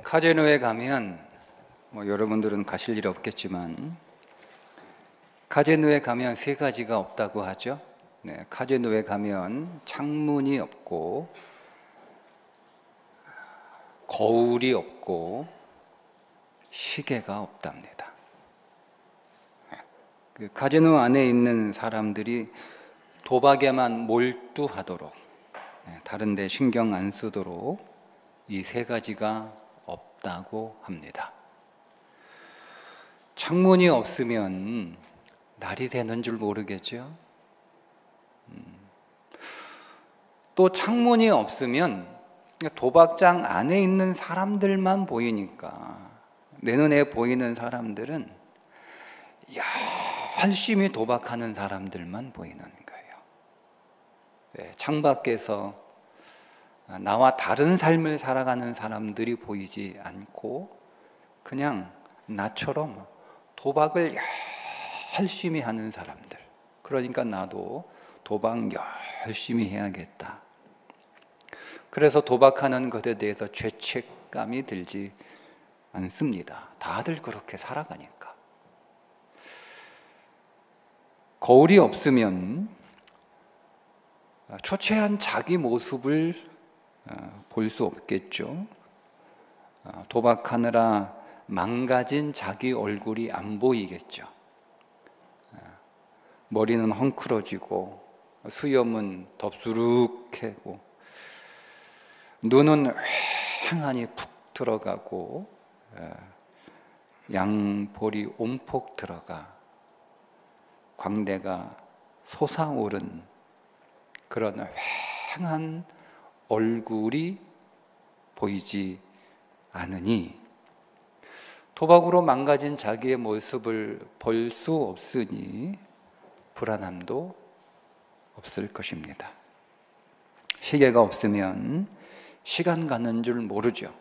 카지노에 가면 여러분들은 가실 일 없겠지만 카지노에 가면 세 가지가 없다고 하죠. 카지노에 가면 창문이 없고 거울이 없고 시계가 없답니다. 카지노 안에 있는 사람들이 도박에만 몰두하도록, 다른 데 신경 안 쓰도록 이 세 가지가 없다고 합니다. 창문이 없으면 날이 새는 줄 모르겠죠. 또 창문이 없으면 도박장 안에 있는 사람들만 보이니까 내 눈에 보이는 사람들은 열심히 도박하는 사람들만 보이는 거예요. 창밖에서 나와 다른 삶을 살아가는 사람들이 보이지 않고 그냥 나처럼 도박을 열심히 하는 사람들. 그러니까 나도 도박 열심히 해야겠다. 그래서 도박하는 것에 대해서 죄책감이 들지 않습니다. 다들 그렇게 살아가니까. 거울이 없으면 초췌한 자기 모습을 볼 수 없겠죠. 도박하느라 망가진 자기 얼굴이 안 보이겠죠. 머리는 헝클어지고 수염은 덥수룩해고 눈은 휑하니 푹 들어가고 양볼이 온폭 들어가 광대가 솟아오른 그런 휑한 얼굴이 보이지 않으니 도박으로 망가진 자기의 모습을 볼 수 없으니 불안함도 없을 것입니다. 시계가 없으면 시간 가는 줄 모르죠.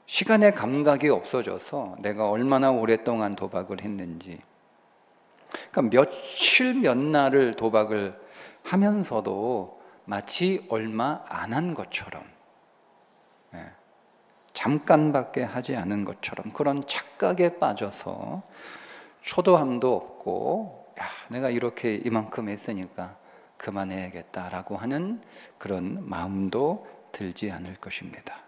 시간의 감각이 없어져서 내가 얼마나 오랫동안 도박을 했는지, 그러니까 며칠 몇 날을 도박을 하면서도 마치 얼마 안 한 것처럼, 잠깐밖에 하지 않은 것처럼 그런 착각에 빠져서 초도함도 없고 내가 이렇게 이만큼 했으니까 그만해야겠다라고 하는 그런 마음도 들지 않을 것입니다.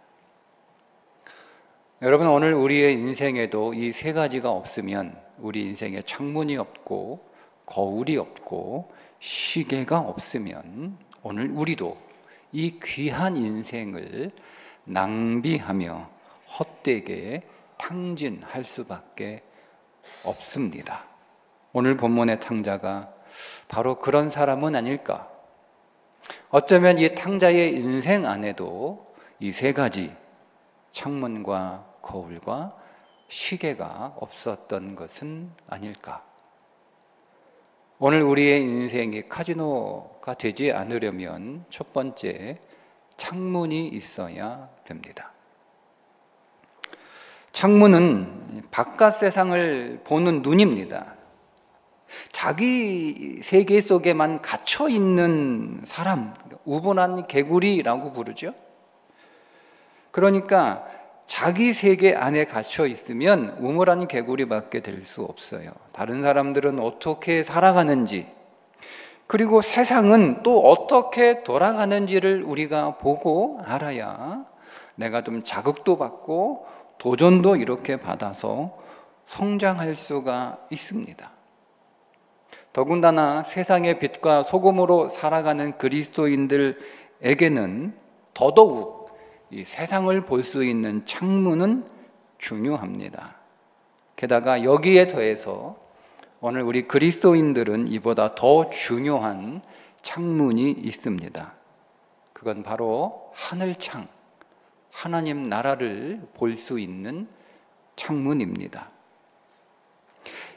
여러분, 오늘 우리의 인생에도 이 세 가지가 없으면, 우리 인생에 창문이 없고 거울이 없고 시계가 없으면 오늘 우리도 이 귀한 인생을 낭비하며 헛되게 탕진할 수밖에 없습니다. 오늘 본문의 탕자가 바로 그런 사람은 아닐까? 어쩌면 이 탕자의 인생 안에도 이 세 가지, 창문과 거울과 시계가 없었던 것은 아닐까? 오늘 우리의 인생이 카지노가 되지 않으려면 첫 번째, 창문이 있어야 됩니다. 창문은 바깥 세상을 보는 눈입니다. 자기 세계 속에만 갇혀 있는 사람, 우분한 개구리라고 부르죠. 그러니까 자기 세계 안에 갇혀 있으면 우물한 개구리밖에 될 수 없어요. 다른 사람들은 어떻게 살아가는지, 그리고 세상은 또 어떻게 돌아가는지를 우리가 보고 알아야 내가 좀 자극도 받고 도전도 이렇게 받아서 성장할 수가 있습니다. 더군다나 세상의 빛과 소금으로 살아가는 그리스도인들에게는 더더욱 이 세상을 볼 수 있는 창문은 중요합니다. 게다가 여기에 더해서 오늘 우리 그리스도인들은 이보다 더 중요한 창문이 있습니다. 그건 바로 하늘창, 하나님 나라를 볼 수 있는 창문입니다.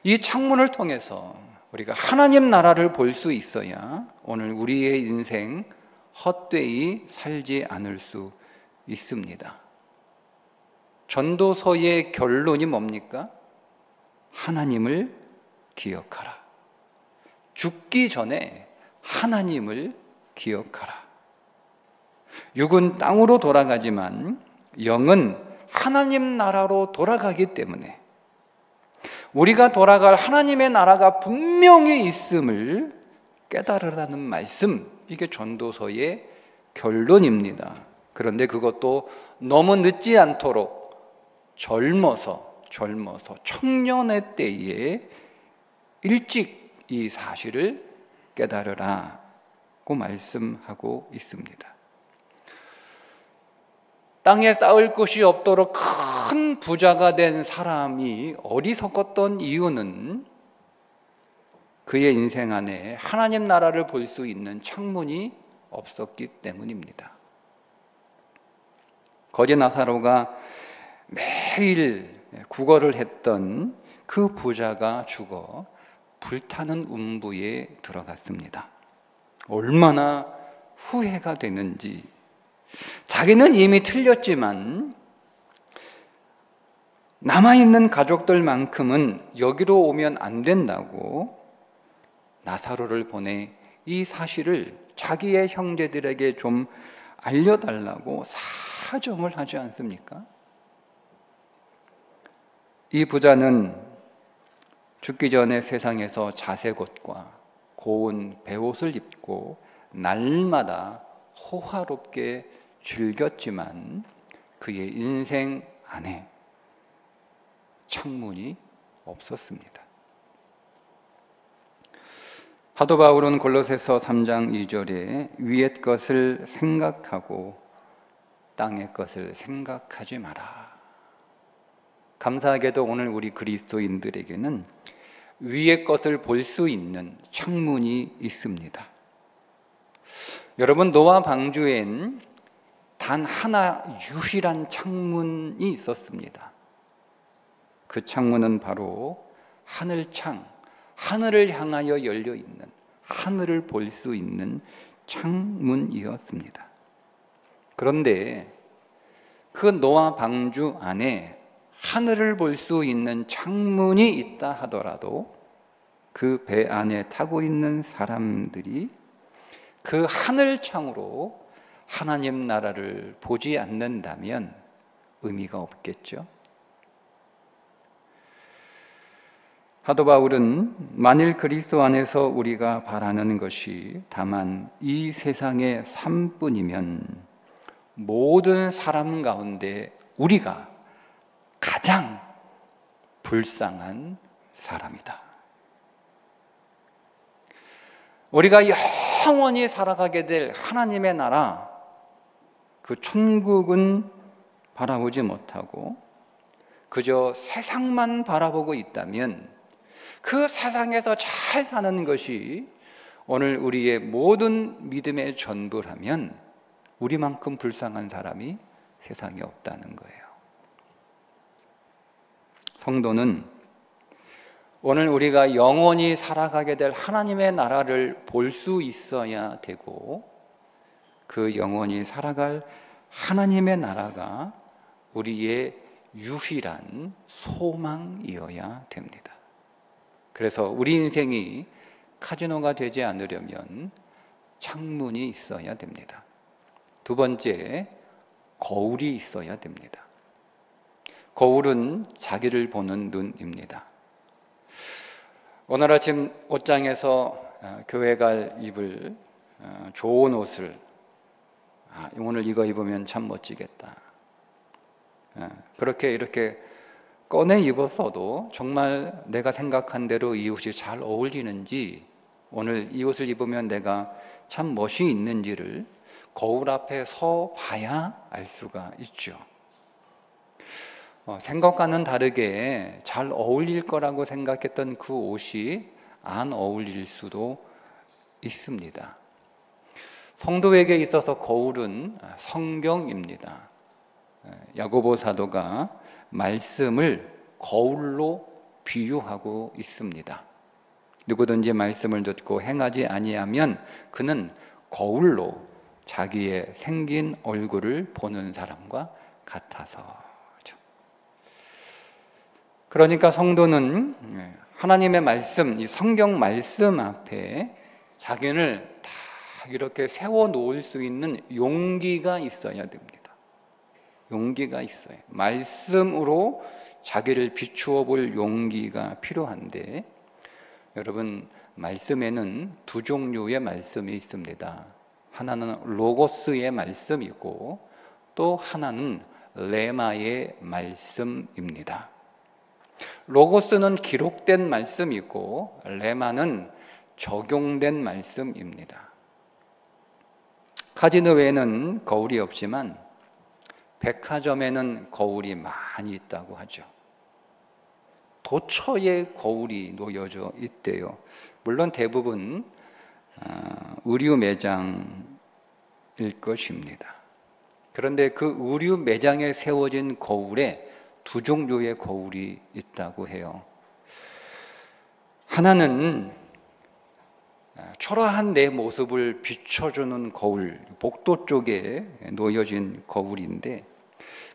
이 창문을 통해서 우리가 하나님 나라를 볼 수 있어야 오늘 우리의 인생 헛되이 살지 않을 수 있습니다. 전도서의 결론이 뭡니까? 하나님을 기억하라. 죽기 전에 하나님을 기억하라. 육은 땅으로 돌아가지만 영은 하나님 나라로 돌아가기 때문에 우리가 돌아갈 하나님의 나라가 분명히 있음을 깨달으라는 말씀, 이게 전도서의 결론입니다. 그런데 그것도 너무 늦지 않도록 젊어서 청년의 때에 일찍 이 사실을 깨달으라고 말씀하고 있습니다. 땅에 쌓을 곳이 없도록 큰 부자가 된 사람이 어리석었던 이유는 그의 인생 안에 하나님 나라를 볼 수 있는 창문이 없었기 때문입니다. 거지 나사로가 매일 구걸을 했던 그 부자가 죽어 불타는 음부에 들어갔습니다. 얼마나 후회가 되는지. 자기는 이미 틀렸지만 남아있는 가족들만큼은 여기로 오면 안 된다고 나사로를 보내 이 사실을 자기의 형제들에게 좀 알려달라고 사정을 하지 않습니까? 이 부자는 죽기 전에 세상에서 자색옷과 고운 베옷을 입고 날마다 호화롭게 즐겼지만 그의 인생 안에 창문이 없었습니다. 사도 바울은 골로새서 3장 2절에 위의 것을 생각하고 땅의 것을 생각하지 마라. 감사하게도 오늘 우리 그리스도인들에게는 위의 것을 볼 수 있는 창문이 있습니다. 여러분, 노아 방주엔 단 하나 유일한 창문이 있었습니다. 그 창문은 바로 하늘창, 하늘을 향하여 열려 있는, 하늘을 볼 수 있는 창문이었습니다. 그런데 그 노아 방주 안에 하늘을 볼 수 있는 창문이 있다 하더라도 그 배 안에 타고 있는 사람들이 그 하늘창으로 하나님 나라를 보지 않는다면 의미가 없겠죠. 사도 바울은 만일 그리스도 안에서 우리가 바라는 것이 다만 이 세상의 삶뿐이면 모든 사람 가운데 우리가 가장 불쌍한 사람이다. 우리가 영원히 살아가게 될 하나님의 나라, 그 천국은 바라보지 못하고 그저 세상만 바라보고 있다면 그 세상에서 잘 사는 것이 오늘 우리의 모든 믿음의 전부라면 우리만큼 불쌍한 사람이 세상에 없다는 거예요. 성도는 오늘 우리가 영원히 살아가게 될 하나님의 나라를 볼 수 있어야 되고 그 영원히 살아갈 하나님의 나라가 우리의 유일한 소망이어야 됩니다. 그래서 우리 인생이 카지노가 되지 않으려면 창문이 있어야 됩니다. 두 번째, 거울이 있어야 됩니다. 거울은 자기를 보는 눈입니다. 오늘 아침 옷장에서 교회 갈 입을 좋은 옷을 오늘 이거 입으면 참 멋지겠다. 그렇게 이렇게 꺼내 입었어도 정말 내가 생각한 대로 이 옷이 잘 어울리는지, 오늘 이 옷을 입으면 내가 참 멋이 있는지를 거울 앞에 서 봐야 알 수가 있죠. 생각과는 다르게 잘 어울릴 거라고 생각했던 그 옷이 안 어울릴 수도 있습니다. 성도에게 있어서 거울은 성경입니다. 야고보 사도가 말씀을 거울로 비유하고 있습니다. 누구든지 말씀을 듣고 행하지 아니하면 그는 거울로 자기의 생긴 얼굴을 보는 사람과 같아서. 그러니까 성도는 하나님의 말씀, 이 성경 말씀 앞에 자기를 다 이렇게 세워 놓을 수 있는 용기가 있어야 됩니다. 용기가 있어요. 말씀으로 자기를 비추어 볼 용기가 필요한데, 여러분, 말씀에는 두 종류의 말씀이 있습니다. 하나는 로고스의 말씀이고 또 하나는 레마의 말씀입니다. 로고스는 기록된 말씀이고 레마는 적용된 말씀입니다. 카지노에는 거울이 없지만 백화점에는 거울이 많이 있다고 하죠. 도처에 거울이 놓여져 있대요. 물론 대부분 의류 매장일 것입니다. 그런데 그 의류 매장에 세워진 거울에 두 종류의 거울이 있다고 해요. 하나는 초라한 내 모습을 비춰주는 거울, 복도 쪽에 놓여진 거울인데,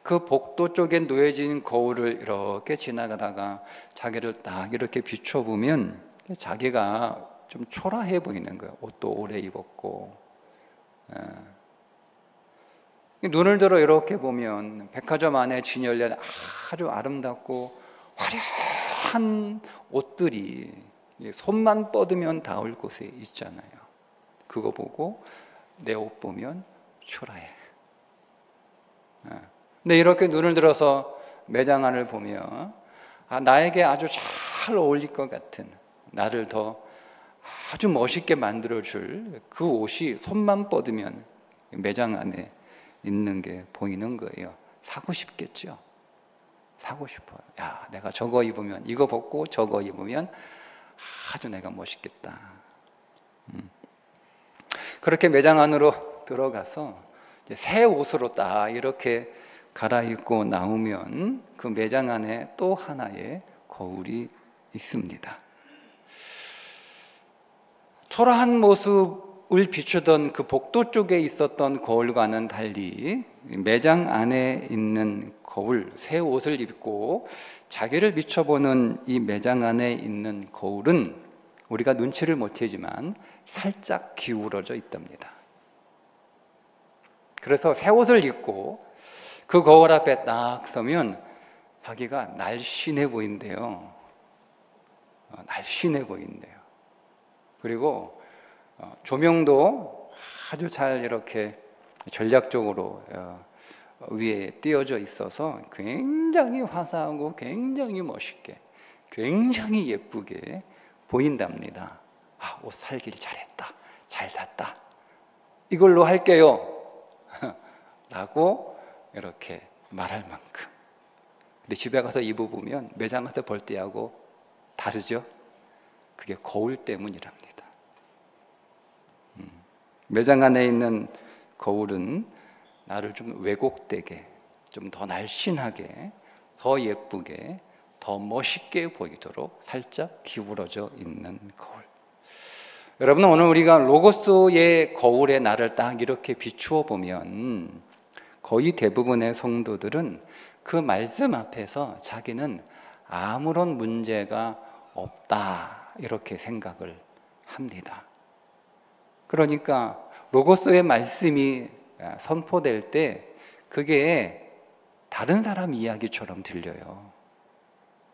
그 복도 쪽에 놓여진 거울을 이렇게 지나가다가 자기를 딱 이렇게 비춰보면 자기가 좀 초라해 보이는 거예요. 옷도 오래 입었고. 눈을 들어 이렇게 보면 백화점 안에 진열된 아주 아름답고 화려한 옷들이 손만 뻗으면 닿을 곳에 있잖아요. 그거 보고 내 옷 보면 초라해. 근데 이렇게 눈을 들어서 매장 안을 보면 나에게 아주 잘 어울릴 것 같은, 나를 더 아주 멋있게 만들어줄 그 옷이 손만 뻗으면 매장 안에 있는 게 보이는 거예요. 사고 싶겠죠. 사고 싶어요. 야, 내가 저거 입으면, 이거 벗고 저거 입으면 아주 내가 멋있겠다. 그렇게 매장 안으로 들어가서 이제 새 옷으로 딱 이렇게 갈아입고 나오면 그 매장 안에 또 하나의 거울이 있습니다. 초라한 모습을 비추던 그 복도 쪽에 있었던 거울과는 달리 매장 안에 있는 거울, 새 옷을 입고 자기를 비춰보는 이 매장 안에 있는 거울은 우리가 눈치를 못 채지만 살짝 기울어져 있답니다. 그래서 새 옷을 입고 그 거울 앞에 딱 서면 자기가 날씬해 보인대요. 날씬해 보인대요. 그리고 조명도 아주 잘 이렇게 전략적으로 위에 띄어져 있어서 굉장히 화사하고 굉장히 멋있게, 굉장히 예쁘게 보인답니다. 옷 살길 잘했다, 잘 샀다, 이걸로 할게요 라고 이렇게 말할 만큼. 근데 집에 가서 입어보면 매장 가서 볼 때하고 다르죠? 그게 거울 때문이랍니다. 매장 안에 있는 거울은 나를 좀 왜곡되게, 좀 더 날씬하게, 더 예쁘게, 더 멋있게 보이도록 살짝 기울어져 있는 거울. 여러분, 오늘 우리가 로고스의 거울에 나를 딱 이렇게 비추어 보면 거의 대부분의 성도들은 그 말씀 앞에서 자기는 아무런 문제가 없다 이렇게 생각을 합니다. 그러니까 로고스의 말씀이 선포될 때 그게 다른 사람 이야기처럼 들려요.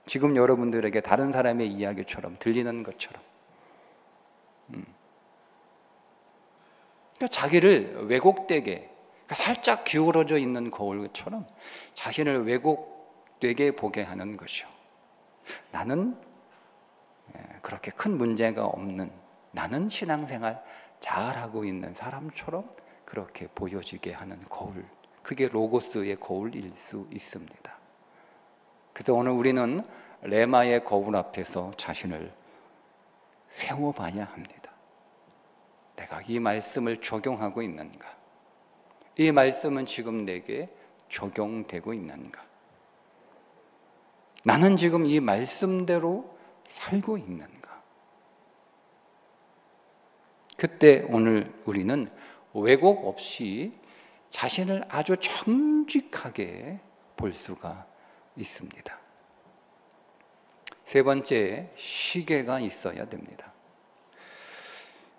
지금 여러분들에게 다른 사람의 이야기처럼 들리는 것처럼. 그러니까 자기를 왜곡되게, 그러니까 살짝 기울어져 있는 거울처럼 자신을 왜곡되게 보게 하는 것이요. 나는 그렇게 큰 문제가 없는, 나는 신앙생활 잘하고 있는 사람처럼 그렇게 보여지게 하는 거울, 그게 로고스의 거울일 수 있습니다. 그래서 오늘 우리는 레마의 거울 앞에서 자신을 세워봐야 합니다. 내가 이 말씀을 적용하고 있는가? 이 말씀은 지금 내게 적용되고 있는가? 나는 지금 이 말씀대로 살고 있는가? 그때 오늘 우리는 왜곡 없이 자신을 아주 정직하게 볼 수가 있습니다. 세 번째, 시계가 있어야 됩니다.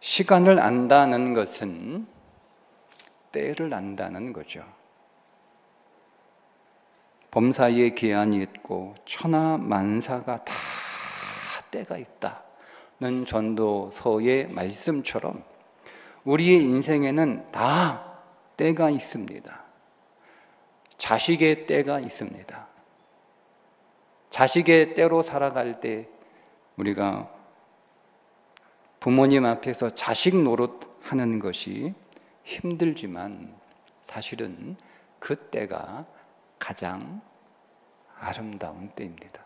시간을 안다는 것은 때를 안다는 거죠. 범사에 기한이 있고 천하만사가 다 때가 있다는 전도서의 말씀처럼 우리의 인생에는 다 때가 있습니다. 자식의 때가 있습니다. 자식의 때로 살아갈 때 우리가 부모님 앞에서 자식 노릇하는 것이 힘들지만 사실은 그 때가 가장 아름다운 때입니다.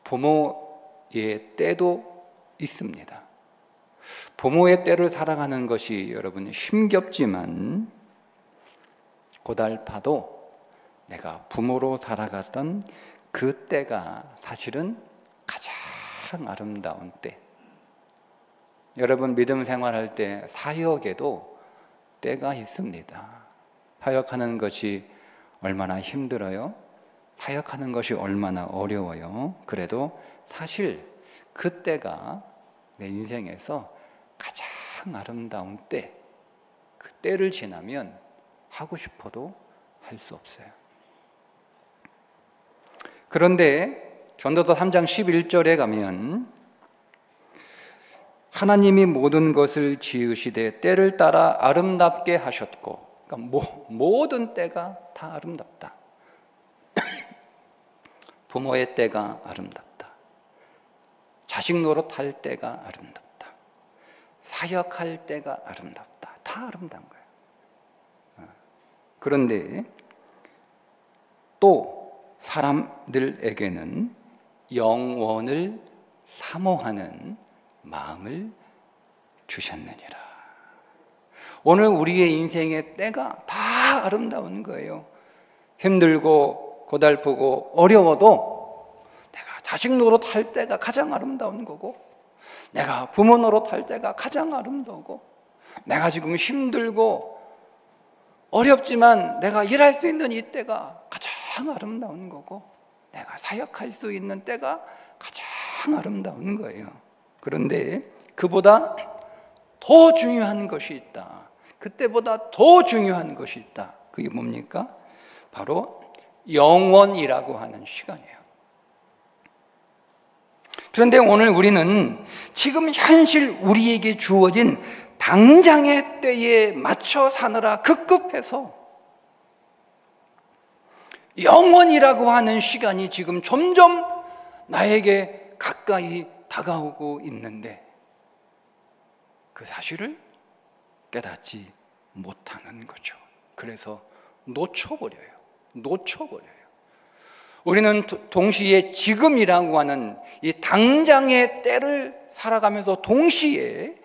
부모의 때도 있습니다. 부모의 때를 살아가는 것이 여러분 힘겹지만 고달파도 내가 부모로 살아갔던 그 때가 사실은 가장 아름다운 때. 여러분 믿음 생활할 때 사역에도 때가 있습니다. 사역하는 것이 얼마나 힘들어요? 사역하는 것이 얼마나 어려워요? 그래도 사실 그 때가 내 인생에서 가장 아름다운 때, 그 때를 지나면 하고 싶어도 할 수 없어요. 그런데 전도서 3장 11절에 가면 하나님이 모든 것을 지으시되 때를 따라 아름답게 하셨고, 그러니까 모든 때가 다 아름답다. 부모의 때가 아름답다. 자식 노릇할 때가 아름답다. 사역할 때가 아름답다. 다 아름다운 거예요. 그런데 또 사람들에게는 영원을 사모하는 마음을 주셨느니라. 오늘 우리의 인생의 때가 다 아름다운 거예요. 힘들고 고달프고 어려워도 내가 자식 노릇할 때가 가장 아름다운 거고, 내가 부모 노릇할 때가 가장 아름다우고, 내가 지금 힘들고 어렵지만 내가 일할 수 있는 이 때가 가장 아름다운 거고, 내가 사역할 수 있는 때가 가장 아름다운 거예요. 그런데 그보다 더 중요한 것이 있다. 그때보다 더 중요한 것이 있다. 그게 뭡니까? 바로 영원이라고 하는 시간이에요. 그런데 오늘 우리는 지금 현실 우리에게 주어진 당장의 때에 맞춰 사느라 급급해서 영원이라고 하는 시간이 지금 점점 나에게 가까이 다가오고 있는데 그 사실을 깨닫지 못하는 거죠. 그래서 놓쳐버려요. 우리는 동시에 지금이라고 하는 이 당장의 때를 살아가면서 동시에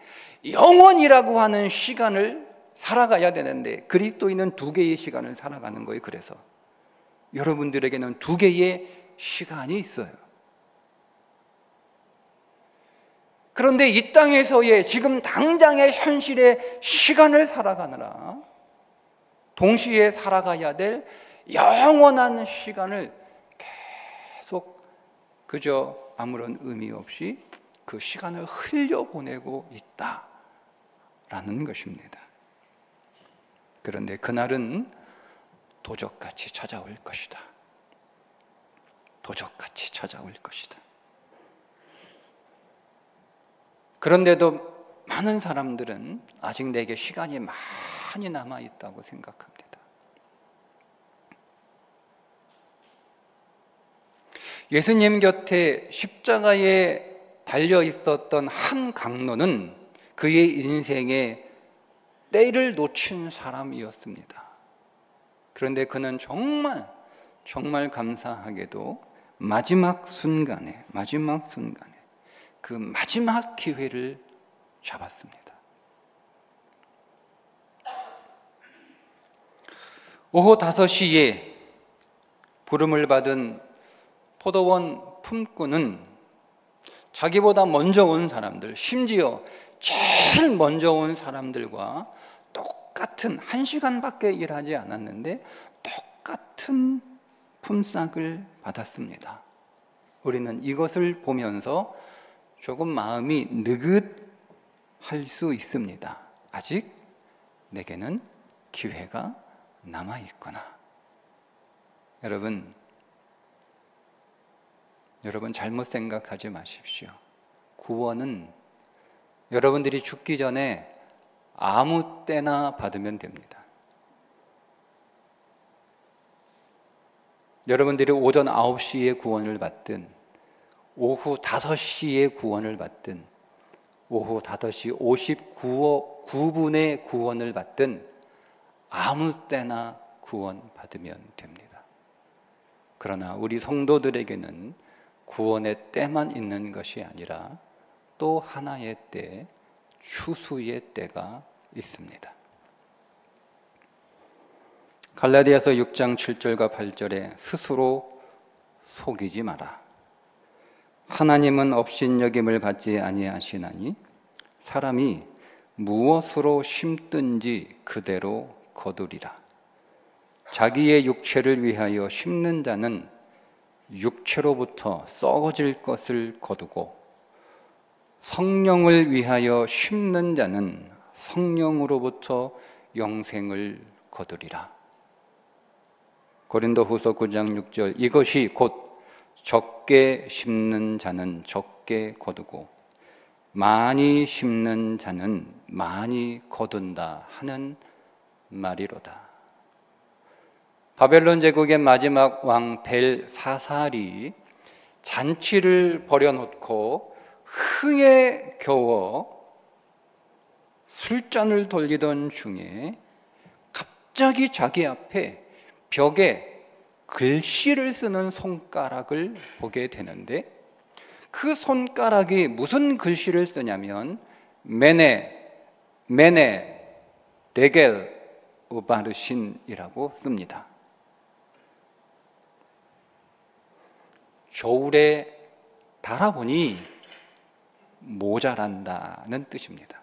영원이라고 하는 시간을 살아가야 되는데 그리스도인은 두 개의 시간을 살아가는 거예요. 그래서 여러분들에게는 두 개의 시간이 있어요. 그런데 이 땅에서의 지금 당장의 현실의 시간을 살아가느라 동시에 살아가야 될 영원한 시간을 계속 그저 아무런 의미 없이 그 시간을 흘려보내고 있다라는 것입니다. 그런데 그날은 도적같이 찾아올 것이다. 도적같이 찾아올 것이다. 그런데도 많은 사람들은 아직 내게 시간이 많이 남아있다고 생각합니다. 예수님 곁에 십자가에 달려 있었던 한 강로는 그의 인생에 때를 놓친 사람이었습니다. 그런데 그는 정말 감사하게도 마지막 순간에 그 마지막 기회를 잡았습니다. 오후 5시에 부름을 받은 포도원 품꾼은 자기보다 먼저 온 사람들, 심지어 제일 먼저 온 사람들과 똑같은 1시간밖에 일하지 않았는데 똑같은 품삯을 받았습니다. 우리는 이것을 보면서 조금 마음이 할 수 있습니다. 아직 내게는 기회가 남아있구나. 여러분 잘못 생각하지 마십시오. 구원은 여러분들이 죽기 전에 아무 때나 받으면 됩니다. 여러분들이 오전 9시에 구원을 받든 오후 5시에 구원을 받든 오후 5시 59분에 구원을 받든 아무 때나 구원 받으면 됩니다. 그러나 우리 성도들에게는 구원의 때만 있는 것이 아니라 또 하나의 때, 추수의 때가 있습니다. 갈라디아서 6장 7절과 8절에 스스로 속이지 마라. 하나님은 업신여김을 받지 아니하시나니 사람이 무엇으로 심든지 그대로 거두리라. 자기의 육체를 위하여 심는 자는 육체로부터 썩어질 것을 거두고 성령을 위하여 심는 자는 성령으로부터 영생을 거두리라. 고린도후서 9장 6절 이것이 곧 적게 심는 자는 적게 거두고 많이 심는 자는 많이 거둔다 하는 말이로다. 바벨론 제국의 마지막 왕 벨사살이 잔치를 벌여놓고 흥에 겨워 술잔을 돌리던 중에 갑자기 자기 앞에 벽에 글씨를 쓰는 손가락을 보게 되는데 그 손가락이 무슨 글씨를 쓰냐면 메네 데겔 우바르신이라고 씁니다. 저울에 달아보니 모자란다는 뜻입니다.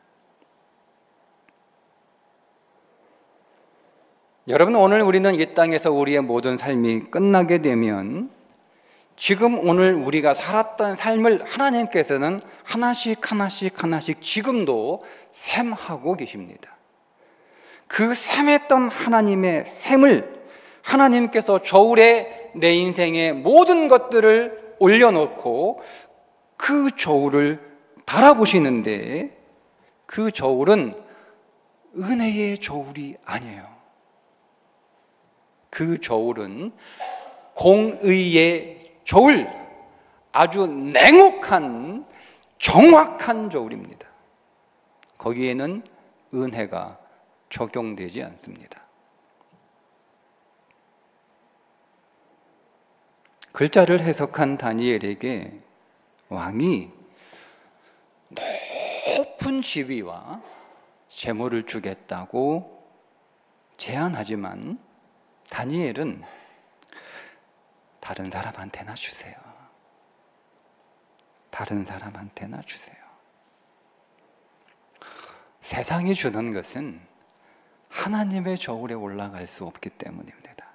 여러분, 오늘 우리는 이 땅에서 우리의 모든 삶이 끝나게 되면 지금 오늘 우리가 살았던 삶을 하나님께서는 하나씩 지금도 셈하고 계십니다. 그 셈했던 하나님의 셈을 하나님께서 저울에 내 인생의 모든 것들을 올려놓고 그 저울을 달아보시는데 그 저울은 은혜의 저울이 아니에요. 그 저울은 공의의 저울, 아주 냉혹한 정확한 저울입니다. 거기에는 은혜가 적용되지 않습니다. 글자를 해석한 다니엘에게 왕이 높은 지위와 재물을 주겠다고 제안하지만 다니엘은 다른 사람한테나 주세요. 다른 사람한테나 주세요. 세상이 주는 것은 하나님의 저울에 올라갈 수 없기 때문입니다.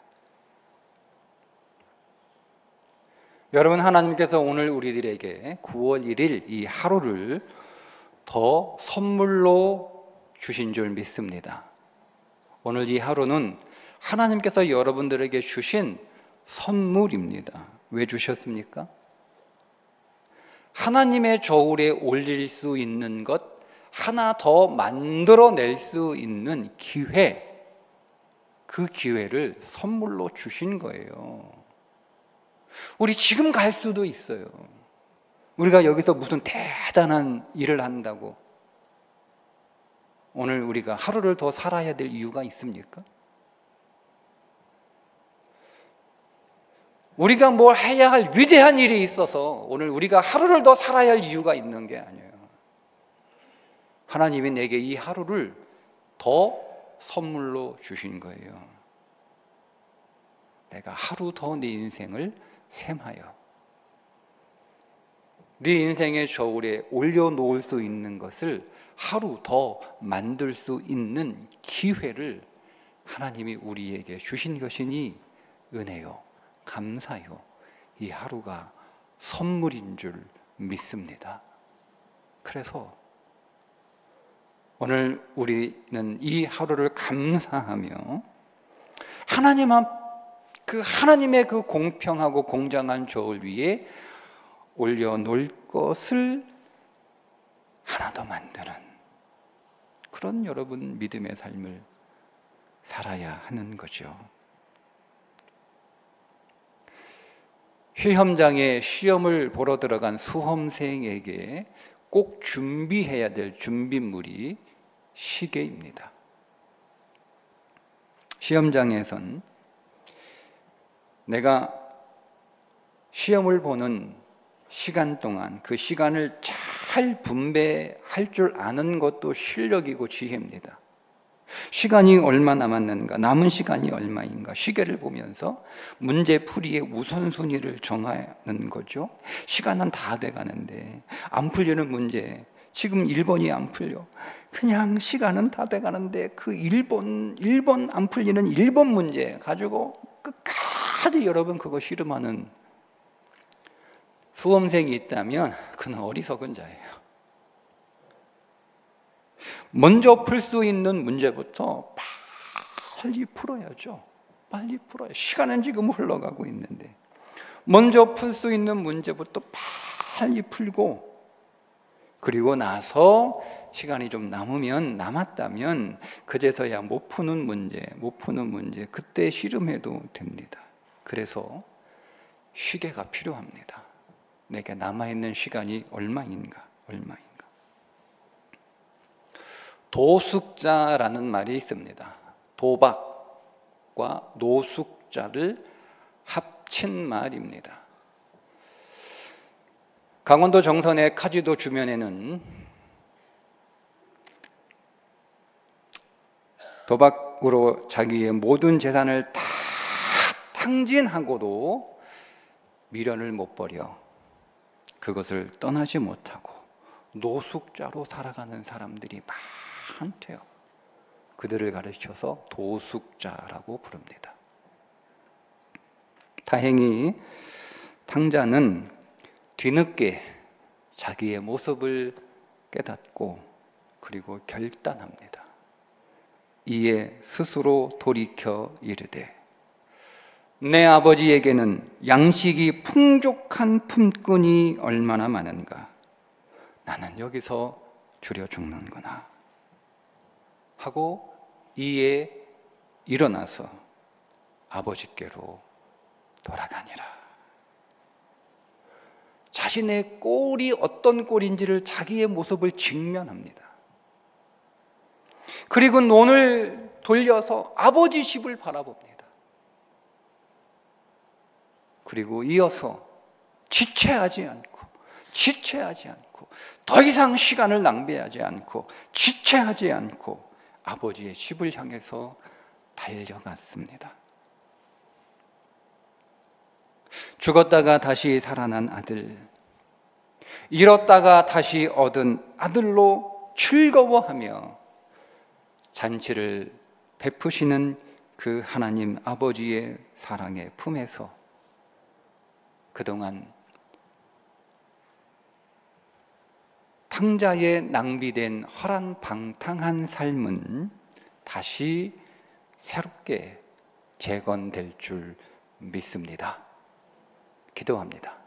여러분, 하나님께서 오늘 우리들에게 9월 1일 이 하루를 더 선물로 주신 줄 믿습니다. 오늘 이 하루는 하나님께서 여러분들에게 주신 선물입니다. 왜 주셨습니까? 하나님의 저울에 올릴 수 있는 것 하나 더 만들어낼 수 있는 기회, 그 기회를 선물로 주신 거예요. 우리 지금 갈 수도 있어요. 우리가 여기서 무슨 대단한 일을 한다고 오늘 우리가 하루를 더 살아야 될 이유가 있습니까? 우리가 뭘 해야 할 위대한 일이 있어서 오늘 우리가 하루를 더 살아야 할 이유가 있는 게 아니에요. 하나님이 내게 이 하루를 더 선물로 주신 거예요. 내가 하루 더 내 인생을 셈하여 네 인생의 저울에 올려놓을 수 있는 것을 하루 더 만들 수 있는 기회를 하나님이 우리에게 주신 것이니 은혜요, 감사요. 이 하루가 선물인 줄 믿습니다. 그래서 오늘 우리는 이 하루를 감사하며 하나님의 그 공평하고 공정한 조을 위에 올려놓을 것을 하나 더 만드는 그런 여러분 믿음의 삶을 살아야 하는 거죠. 시험장에 시험을 보러 들어간 수험생에게 꼭 준비해야 될 준비물이 시계입니다. 시험장에선 내가 시험을 보는 시간 동안 그 시간을 잘 분배할 줄 아는 것도 실력이고 지혜입니다. 시간이 얼마 남았는가, 남은 시간이 얼마인가 시계를 보면서 문제 풀이의 우선순위를 정하는 거죠. 시간은 다 돼가는데 안 풀리는 문제, 지금 1번이 안 풀려. 그냥 시간은 다 돼가는데 그 1번 안 풀리는 1번 문제 가지고 끝까지 여러분 그거 씨름하는 수험생이 있다면 그는 어리석은 자예요. 먼저 풀 수 있는 문제부터 빨리 풀어야죠. 빨리 풀어요. 시간은 지금 흘러가고 있는데 먼저 풀 수 있는 문제부터 빨리 풀고, 그리고 나서 시간이 좀 남았다면 그제서야 못 푸는 문제 그때 씨름해도 됩니다. 그래서 시계가 필요합니다. 내게 남아있는 시간이 얼마인가. 도숙자라는 말이 있습니다. 도박과 노숙자를 합친 말입니다. 강원도 정선의 카지도 주변에는 도박으로 자기의 모든 재산을 다 탕진하고도 미련을 못 버려 그것을 떠나지 못하고 노숙자로 살아가는 사람들이 많대요. 그들을 가르쳐서 도숙자라고 부릅니다. 다행히 탕자는 뒤늦게 자기의 모습을 깨닫고 그리고 결단합니다. 이에 스스로 돌이켜 이르되 내 아버지에게는 양식이 풍족한 품꾼이 얼마나 많은가. 나는 여기서 줄여 죽는구나 하고 이에 일어나서 아버지께로 돌아가니라. 자신의 꼴이 어떤 꼴인지를, 자기의 모습을 직면합니다. 그리고 눈을 돌려서 아버지 집을 바라봅니다. 그리고 이어서 지체하지 않고 더 이상 시간을 낭비하지 않고 지체하지 않고 아버지의 집을 향해서 달려갔습니다. 죽었다가 다시 살아난 아들, 잃었다가 다시 얻은 아들로 즐거워하며 잔치를 베푸시는 그 하나님 아버지의 사랑의 품에서 그동안 탕자의 낭비된 허랑방탕한 삶은 다시 새롭게 재건될 줄 믿습니다. 기도합니다.